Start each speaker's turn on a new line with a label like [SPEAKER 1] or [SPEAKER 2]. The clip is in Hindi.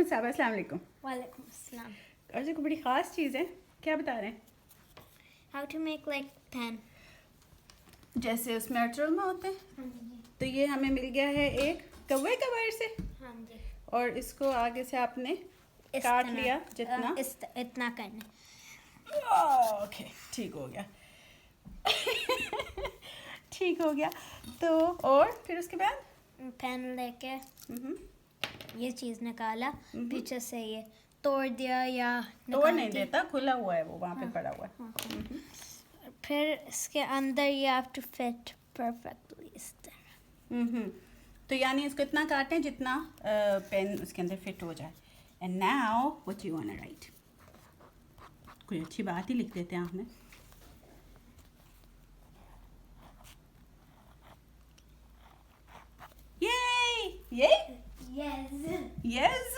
[SPEAKER 1] मोहम्मद साहब, अस्सलाम वालेकुम।
[SPEAKER 2] वालेकुम अस्सलाम।
[SPEAKER 1] आज एक बड़ी ख़ास चीज़ है, क्या बता रहे हैं?
[SPEAKER 2] How to make like pen?
[SPEAKER 1] जैसे उसमें अर्चल में होते हैं,
[SPEAKER 2] हाँ जी।
[SPEAKER 1] तो ये हमें मिल गया है एक कौवे का वायर से,
[SPEAKER 2] हाँ जी।
[SPEAKER 1] और इसको आगे से आपने
[SPEAKER 2] इस
[SPEAKER 1] काट
[SPEAKER 2] तरह,
[SPEAKER 1] लिया जितना।
[SPEAKER 2] इतना करना।
[SPEAKER 1] ओके, ठीक हो गया। ठीक हो गया। तो और फिर उसके बाद
[SPEAKER 2] पेन लेके
[SPEAKER 1] हम्म,
[SPEAKER 2] ये चीज़ निकाला, पीछे से ये तोड़ दिया या
[SPEAKER 1] तोड़
[SPEAKER 2] निकाल
[SPEAKER 1] नहीं
[SPEAKER 2] दिया।
[SPEAKER 1] देता, खुला हुआ है वो, वहाँ पे पड़ा हुआ है।
[SPEAKER 2] हाँ। फिर इसके अंदर you have to fit perfectly इस तरह।
[SPEAKER 1] तो यानी इसको इतना काटें जितना पेन उसके अंदर फिट हो जाए। And now what you want to write? कोई अच्छी बात ही लिख देते हैं आपने। ये
[SPEAKER 2] Yes.
[SPEAKER 1] यस